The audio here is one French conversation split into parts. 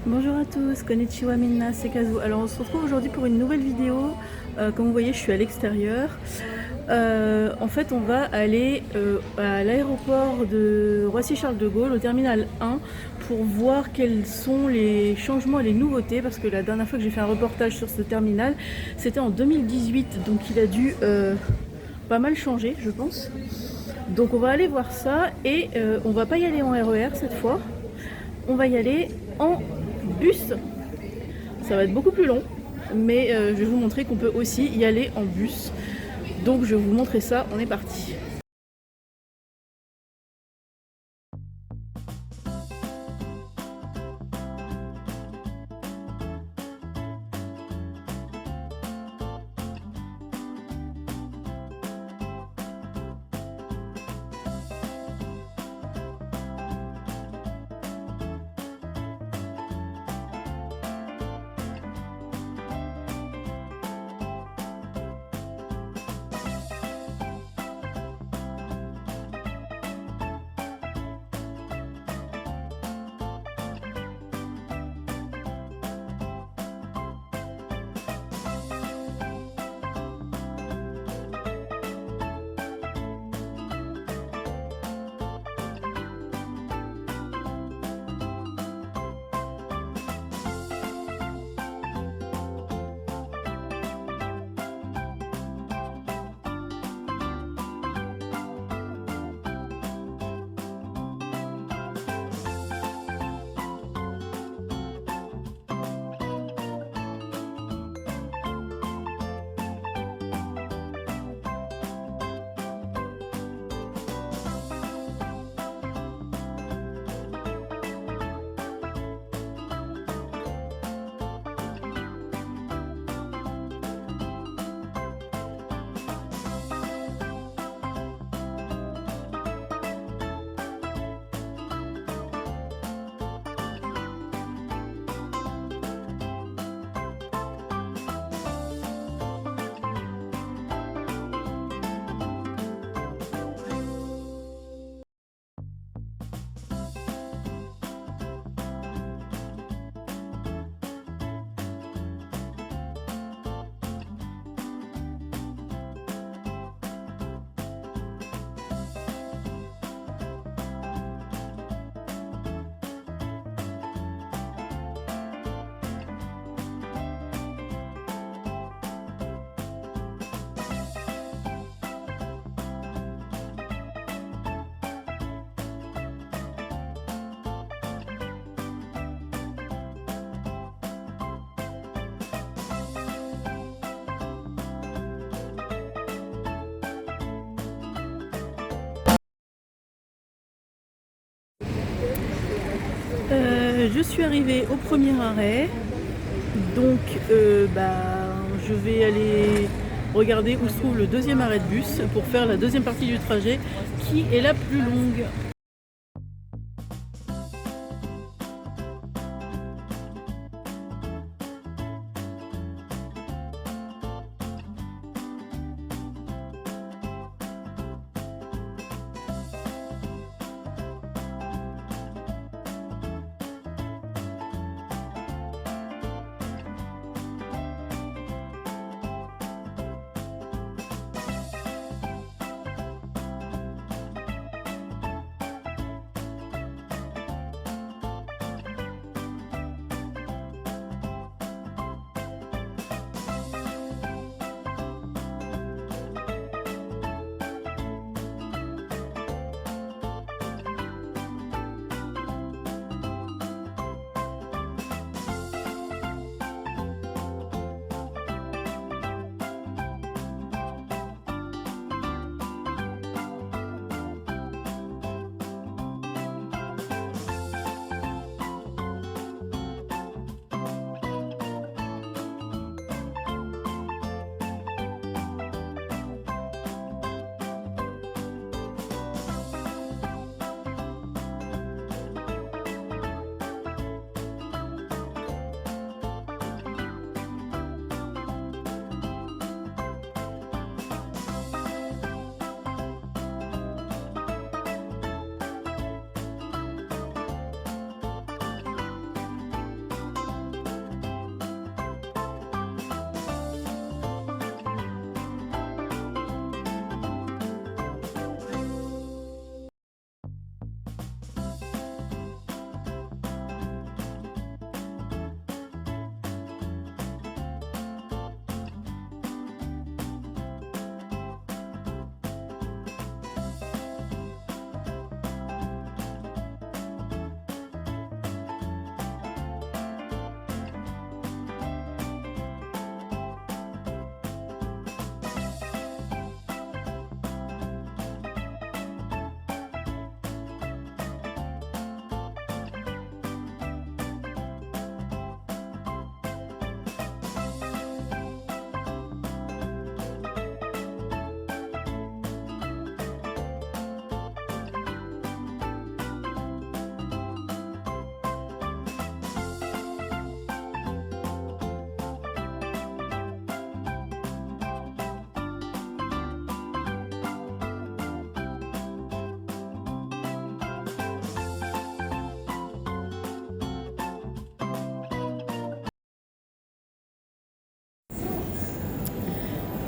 Bonjour à tous, konnichiwa minna, c'est Kazu. Alors on se retrouve aujourd'hui pour une nouvelle vidéo. Comme vous voyez, je suis à l'extérieur. En fait, on va aller à l'aéroport de Roissy-Charles de Gaulle, au terminal 1, pour voir quels sont les changements et les nouveautés, parce que la dernière fois que j'ai fait un reportage sur ce terminal, c'était en 2018, donc il a dû pas mal changer, je pense. Donc on va aller voir ça, et on va pas y aller en RER cette fois, on va y aller en bus. Ça va être beaucoup plus long, mais je vais vous montrer qu'on peut aussi y aller en bus. Donc je vais vous montrer ça, on est parti. Je suis arrivée au premier arrêt, donc je vais aller regarder où se trouve le deuxième arrêt de bus pour faire la deuxième partie du trajet qui est la plus longue.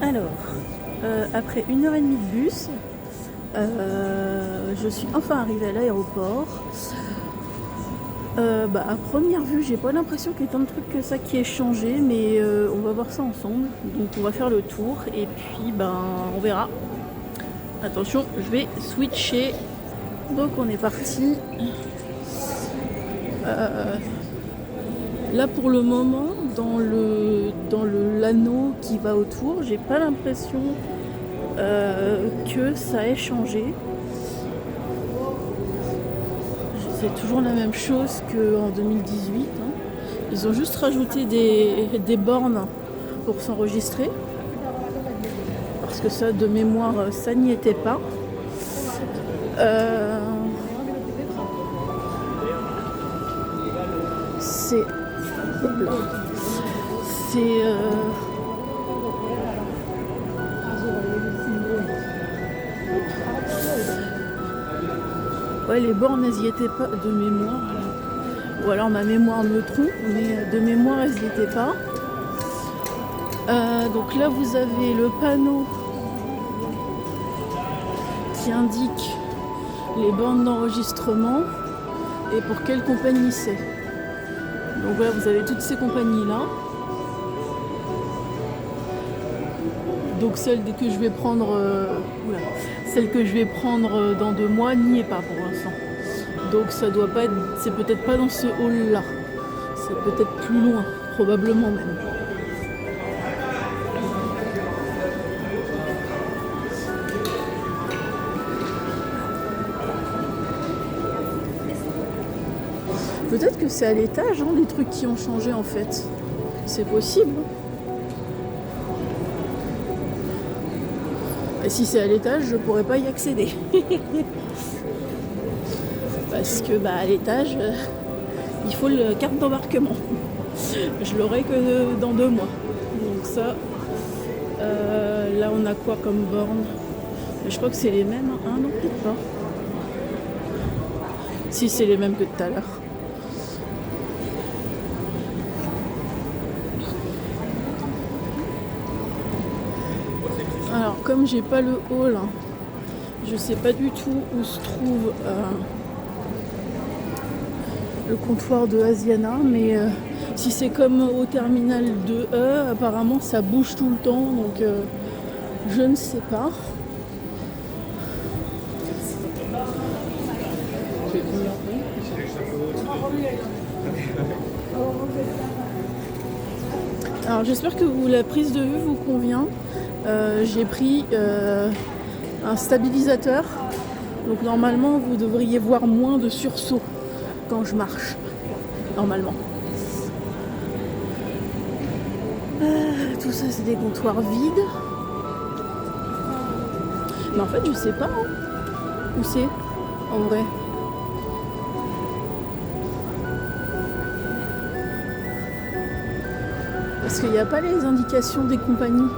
Alors, après 1h30 de bus, je suis enfin arrivée à l'aéroport. À première vue, j'ai pas l'impression qu'il y ait tant de trucs que ça qui ait changé, mais on va voir ça ensemble. Donc on va faire le tour et puis on verra. Attention, je vais switcher. Donc on est parti. Là pour le moment, dans l'anneau qui va autour, j'ai pas l'impression que ça ait changé. C'est toujours la même chose qu'en 2018. Hein. Ils ont juste rajouté des bornes pour s'enregistrer. Parce que ça, de mémoire, ça n'y était pas. C'est... Hop là. C'est... Ouais, les bornes, elles y étaient pas de mémoire. Ou alors ma mémoire me trompe, mais de mémoire, elles y étaient pas. Donc là, vous avez le panneau qui indique les bornes d'enregistrement et pour quelle compagnie c'est. Donc voilà, vous avez toutes ces compagnies-là. Donc celle que je vais prendre... Celle que je vais prendre dans 2 mois n'y est pas pour l'instant. Donc ça doit pas être, c'est peut-être pas dans ce hall là. C'est peut-être plus loin, probablement même. Peut-être que c'est à l'étage, hein, les trucs qui ont changé en fait. C'est possible. Et si c'est à l'étage, je pourrais pas y accéder. Parce que à l'étage, il faut le carte d'embarquement. Je l'aurai que dans 2 mois. Donc ça, là on a quoi comme borne? Je crois que c'est les mêmes. Hein, non, peut-être pas. Si, c'est les mêmes que tout à l'heure. Alors, comme j'ai pas le hall, hein, je sais pas du tout où se trouve le comptoir de Asiana, mais si c'est comme au terminal 2E, apparemment ça bouge tout le temps, donc je ne sais pas. Alors j'espère que la prise de vue vous convient. J'ai pris un stabilisateur, donc normalement vous devriez voir moins de sursaut quand je marche, normalement. Tout ça c'est des comptoirs vides. Mais en fait je sais pas où c'est en vrai. Parce qu'il n'y a pas les indications des compagnies.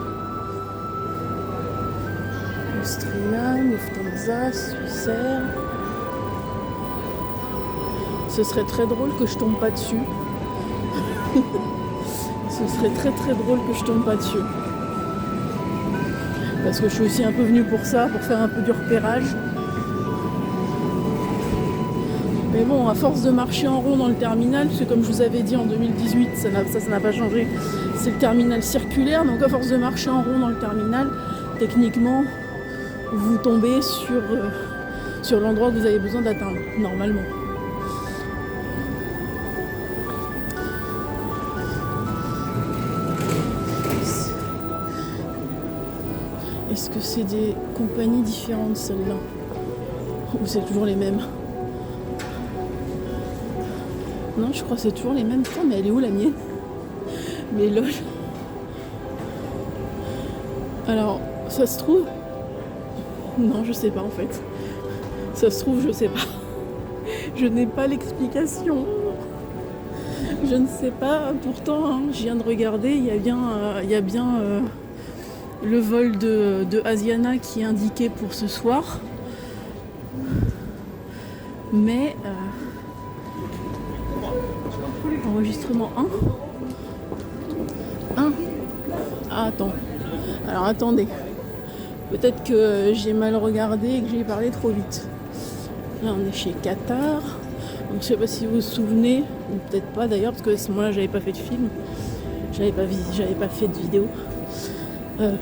Austrian, Lufthansa, Swissair. Ce serait très drôle que je tombe pas dessus. Ce serait très très drôle que je tombe pas dessus. Parce que je suis aussi un peu venue pour ça, pour faire un peu du repérage. Mais bon, à force de marcher en rond dans le terminal, parce que comme je vous avais dit en 2018, ça n'a pas changé, c'est le terminal circulaire, donc à force de marcher en rond dans le terminal, techniquement, vous tombez sur l'endroit que vous avez besoin d'atteindre, normalement. Est-ce que c'est des compagnies différentes, celles-là? Ou c'est toujours les mêmes? Non, je crois que c'est toujours les mêmes. Putain, mais elle est où la mienne? Mais lol. Alors, ça se trouve... Non, je sais pas en fait. Ça se trouve, je sais pas. Je n'ai pas l'explication. Je ne sais pas. Pourtant, hein, je viens de regarder, il y a bien le vol de Asiana qui est indiqué pour ce soir. Mais... enregistrement 1. Ah, attends. Alors attendez, peut-être que j'ai mal regardé et que j'ai parlé trop vite. Là on est chez Qatar. Donc je sais pas si vous vous souvenez, ou peut-être pas d'ailleurs, parce que à ce moment-là j'avais pas fait de film, j'avais pas fait de vidéo.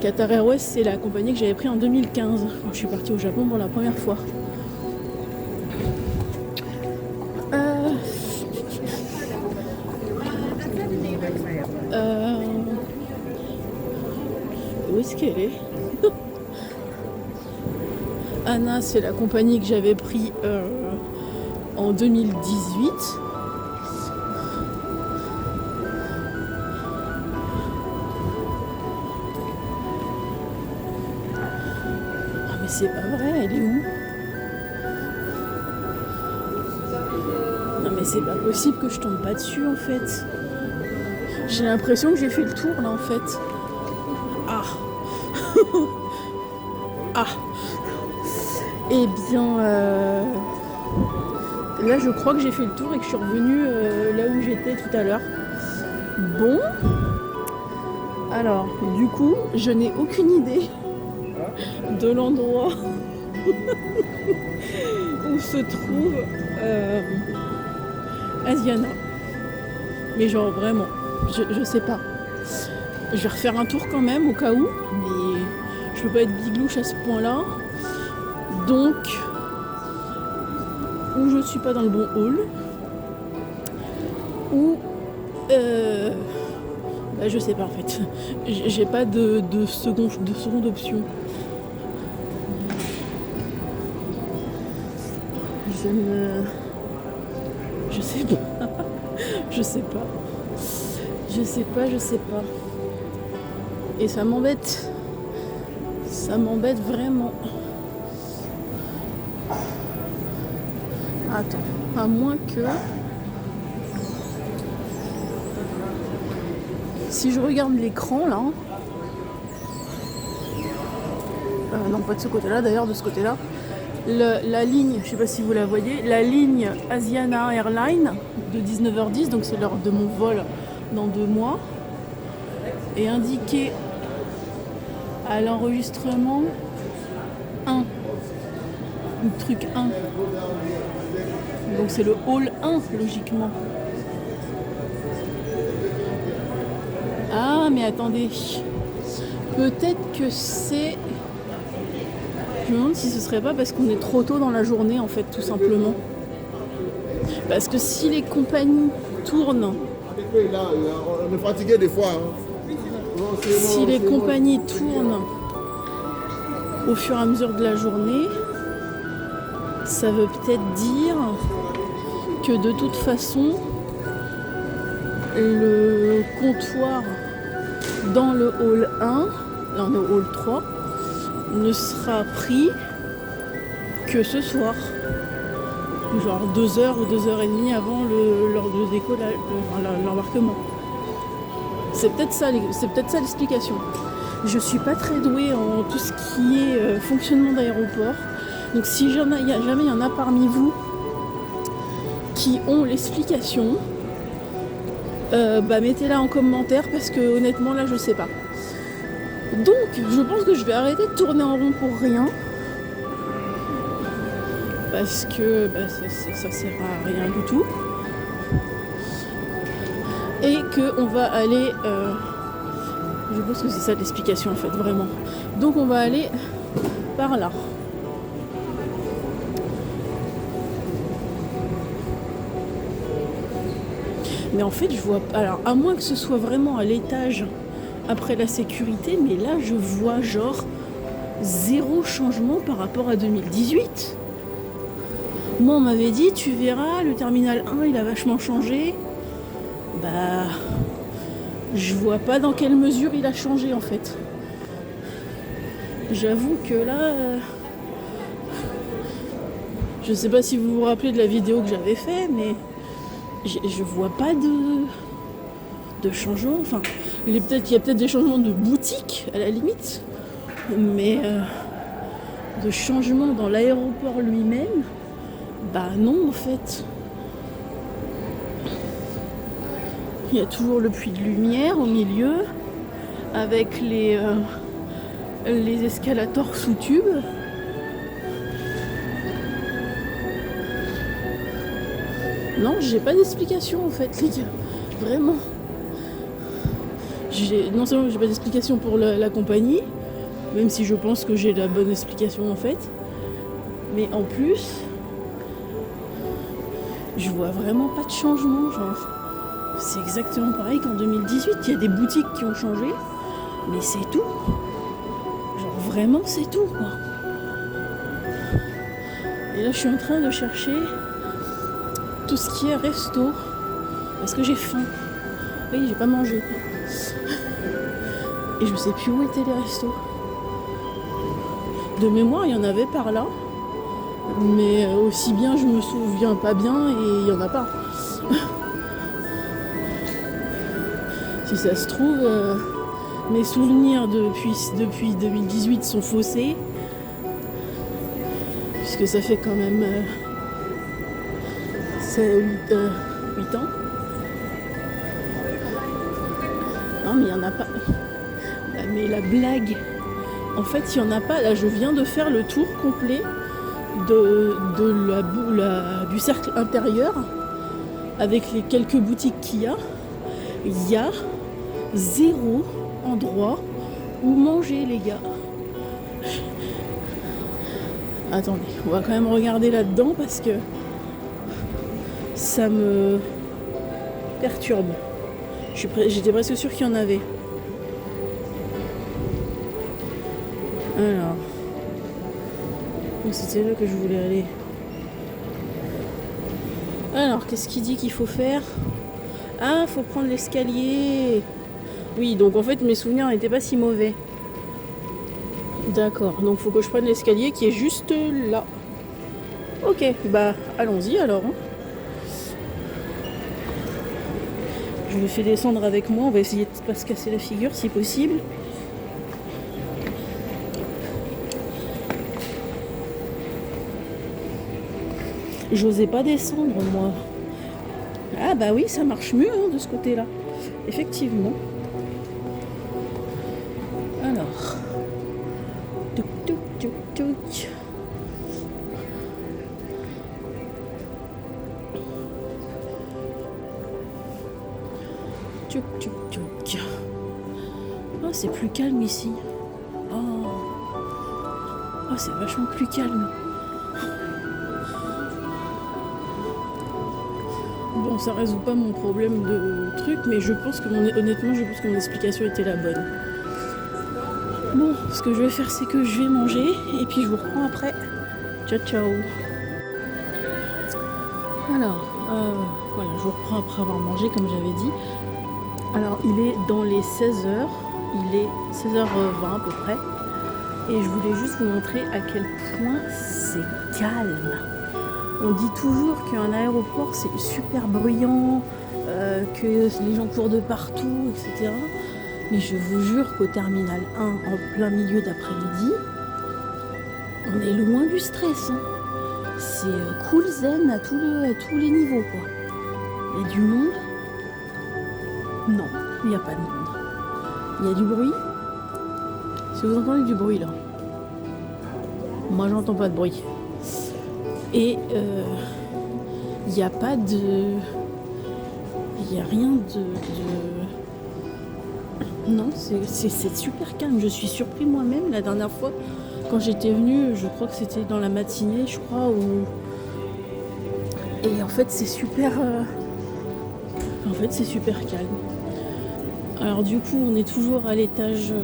Qatar Airways, c'est la compagnie que j'avais pris en 2015. Donc, je suis partie au Japon pour la première fois. Où est-ce qu'elle est, Anna, c'est la compagnie que j'avais pris en 2018. Ah mais c'est pas vrai, elle est où? Non mais c'est pas possible que je tombe pas dessus en fait. J'ai l'impression que j'ai fait le tour là en fait. Ah. Ah. Eh bien, là je crois que j'ai fait le tour et que je suis revenue là où j'étais tout à l'heure. Bon. Alors, du coup, je n'ai aucune idée de l'endroit où se trouve Asiana. Mais genre vraiment, je sais pas. Je vais refaire un tour quand même au cas où, mais je peux pas être biglouche à ce point-là. Donc, ou je suis pas dans le bon hall, ou bah, je sais pas en fait. J'ai pas de seconde option. Je sais pas. Je sais pas. Et ça m'embête. Ça m'embête vraiment. Attends, à moins que... Si je regarde l'écran là... non, pas de ce côté-là, d'ailleurs, de ce côté-là. La ligne, je sais pas si vous la voyez, la ligne Asiana Airlines de 19h10, donc c'est l'heure de mon vol dans 2 mois, est indiquée à l'enregistrement 1. Le truc 1. Donc c'est le hall 1 logiquement. Ah mais attendez. Peut-être que c'est... Je me demande si ce serait pas parce qu'on est trop tôt dans la journée en fait tout simplement. Parce que si les compagnies tournent... On est fatigué des fois. Si les compagnies tournent au fur et à mesure de la journée, ça veut peut-être dire que de toute façon, le comptoir dans le hall 1, dans le hall 3, ne sera pris que ce soir. Genre 2h ou 2h30 avant l'heure de décollage, l'embarquement. C'est peut-être ça l'explication. Je suis pas très douée en tout ce qui est fonctionnement d'aéroport. Donc si jamais il y en a parmi vous qui ont l'explication, mettez-la en commentaire parce que honnêtement là je sais pas. Donc je pense que je vais arrêter de tourner en rond pour rien. Parce que ça sert à rien du tout. Et qu'on va aller... je pense que c'est ça l'explication en fait, vraiment. Donc on va aller par là. Mais en fait je vois... Alors à moins que ce soit vraiment à l'étage après la sécurité, mais là je vois genre 0 changement par rapport à 2018. Moi on m'avait dit tu verras le terminal 1 il a vachement changé. Bah je vois pas dans quelle mesure il a changé en fait. J'avoue que là je sais pas si vous vous rappelez de la vidéo que j'avais fait, mais je vois pas de changement. Enfin il y a peut-être des changements de boutique à la limite, mais de changement dans l'aéroport lui-même, bah non en fait. Il y a toujours le puits de lumière au milieu avec les les escalators sous tube. Non, j'ai pas d'explication en fait, les gars. Vraiment. Non seulement j'ai pas d'explication pour la compagnie, même si je pense que j'ai la bonne explication en fait, mais en plus, je vois vraiment pas de changement. Genre, c'est exactement pareil qu'en 2018. Il y a des boutiques qui ont changé, mais c'est tout. Genre vraiment, c'est tout, quoi. Et là, je suis en train de chercher tout ce qui est resto, parce que j'ai faim. Oui, j'ai pas mangé. Et je sais plus où étaient les restos. De mémoire, il y en avait par là. Mais aussi bien, je me souviens pas bien et il y en a pas. Si ça se trouve, mes souvenirs depuis 2018 sont faussés. Puisque ça fait quand même 8 ans. Non, mais il y en a pas. Mais la blague, en fait, il n'y en a pas. Là, je viens de faire le tour complet du cercle intérieur avec les quelques boutiques qu'il y a. Il y a 0 endroit où manger, les gars. Attendez, on va quand même regarder là-dedans parce que ça me perturbe. J'étais presque sûre qu'il y en avait. Alors, c'était là que je voulais aller. Alors, qu'est-ce qu'il dit qu'il faut faire? Ah, faut prendre l'escalier. Oui, donc en fait, mes souvenirs n'étaient pas si mauvais. D'accord, donc faut que je prenne l'escalier qui est juste là. Ok, bah allons-y alors. Je le fais descendre avec moi, on va essayer de pas se casser la figure si possible. J'osais pas descendre, moi. Ah bah oui, ça marche mieux de ce côté-là. Effectivement. Alors. Touc, touc, touc, touc. Touc, touc, touc. Oh, c'est plus calme ici. Oh, c'est vachement plus calme. Bon, ça résout pas mon problème de truc, mais honnêtement, je pense que mon explication était la bonne. Bon, ce que je vais faire, c'est que je vais manger, et puis je vous reprends après. Ciao, ciao. Alors, voilà, je vous reprends après avoir mangé, comme j'avais dit. Alors, il est dans les 16h, il est 16h20 à peu près, et je voulais juste vous montrer à quel point c'est calme. On dit toujours qu'un aéroport c'est super bruyant, que les gens courent de partout, etc. Mais je vous jure qu'au terminal 1, en plein milieu d'après-midi, on est loin du stress. Hein. C'est cool zen à tous les niveaux, quoi. Il y a du monde? Non, il n'y a pas de monde. Il y a du bruit? Si vous entendez du bruit là. Moi j'entends pas de bruit. Et il n'y a pas de... Il n'y a rien de... Non, c'est super calme. Je suis surpris moi-même la dernière fois. Quand j'étais venue, je crois que c'était dans la matinée, je crois. Et en fait, c'est super... En fait, c'est super calme. Alors du coup, on est toujours à l'étage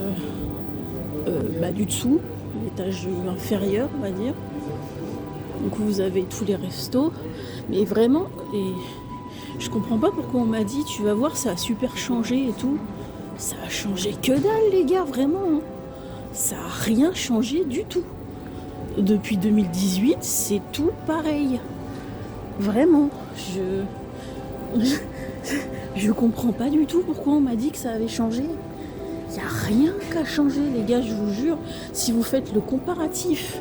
du dessous. L'étage inférieur, on va dire. Donc vous avez tous les restos, mais vraiment, et je comprends pas pourquoi on m'a dit tu vas voir ça a super changé et tout. Ça a changé que dalle les gars, vraiment. Hein. Ça a rien changé du tout. Depuis 2018, c'est tout pareil. Vraiment, je comprends pas du tout pourquoi on m'a dit que ça avait changé. Il n'y a rien qu'à changer les gars, je vous jure. Si vous faites le comparatif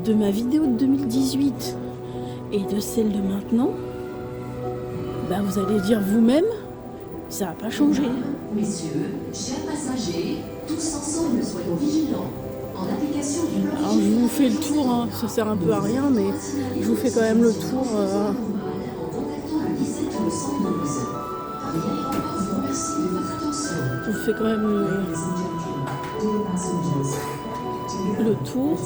de ma vidéo de 2018 et de celle de maintenant, bah vous allez dire vous-même, Ça n'a pas changé. Messieurs, chers passagers, tous ensemble soyons vigilants. En application du plan. Alors je vous fais le tour, hein. Ça sert un peu à rien, mais je vous fais quand même le tour. En contactant le 17 ou le 112. Paris Aéroport vous remercie de votre attention. Je vous fais quand même le tour.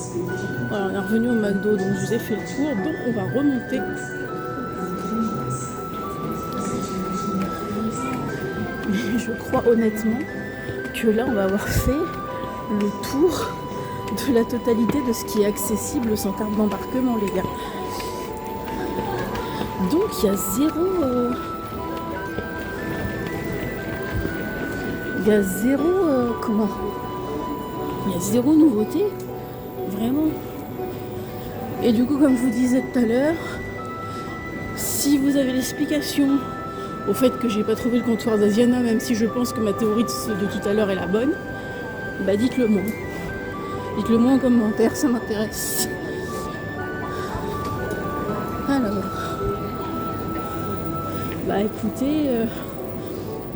Voilà, on est revenu au McDo, donc je vous ai fait le tour. Donc on va remonter. Mais je crois honnêtement que là on va avoir fait le tour de la totalité de ce qui est accessible sans carte d'embarquement, les gars. Donc il y a zéro comment, il y a zéro nouveauté, vraiment. Et du coup, comme je vous disais tout à l'heure, si vous avez l'explication au fait que j'ai pas trouvé le comptoir d'Asiana, même si je pense que ma théorie de tout à l'heure est la bonne, bah dites-le moi. Dites-le moi en commentaire, ça m'intéresse. Alors, bah écoutez,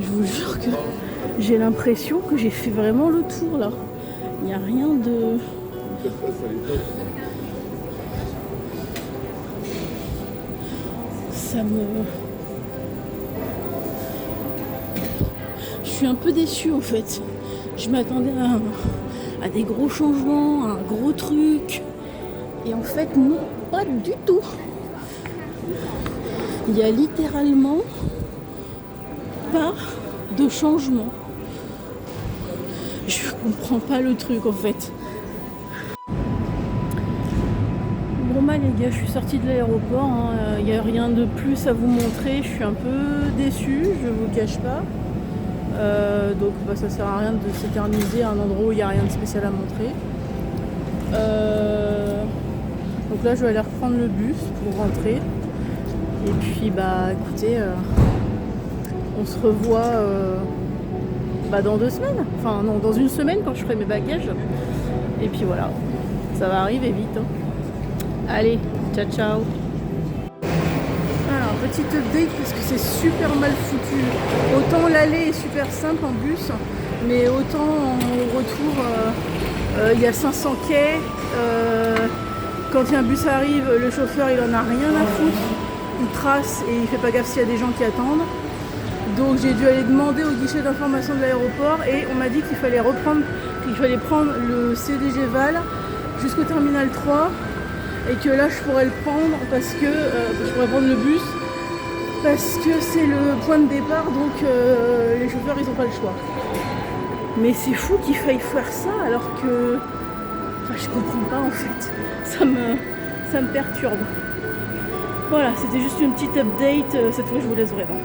je vous jure que j'ai l'impression que j'ai fait vraiment le tour là. Il n'y a rien de... Ça me... Je suis un peu déçue en fait. Je m'attendais à des gros changements, à un gros truc. Et en fait, non, pas du tout. Il y a littéralement pas de changement. Je comprends pas le truc en fait. Bon bah les gars, je suis sortie de l'aéroport, hein. Il n'y a rien de plus à vous montrer. Je suis un peu déçue, je vous cache pas. Donc bah, ça sert à rien de s'éterniser à un endroit où il n'y a rien de spécial à montrer. Donc là je vais aller reprendre le bus pour rentrer. Et puis bah écoutez, on se revoit dans 2 semaines. Enfin non, dans 1 semaine quand je ferai mes bagages. Et puis voilà, ça va arriver vite. Hein. Allez, ciao ciao. Alors, petite update parce que c'est super mal foutu. Autant l'aller est super simple en bus, mais autant au retour, il y a 500 quais. Quand un bus arrive, le chauffeur il en a rien à foutre. Il trace et il fait pas gaffe s'il y a des gens qui attendent. Donc j'ai dû aller demander au guichet d'information de l'aéroport et on m'a dit qu'il fallait prendre le CDG Val jusqu'au terminal 3. Et que là je pourrais le prendre parce que je pourrais prendre le bus parce que c'est le point de départ, donc les chauffeurs ils ont pas le choix. Mais c'est fou qu'il faille faire ça alors que je comprends pas en fait. Ça me perturbe. Voilà, c'était juste une petite update. Cette fois je vous laisse vraiment.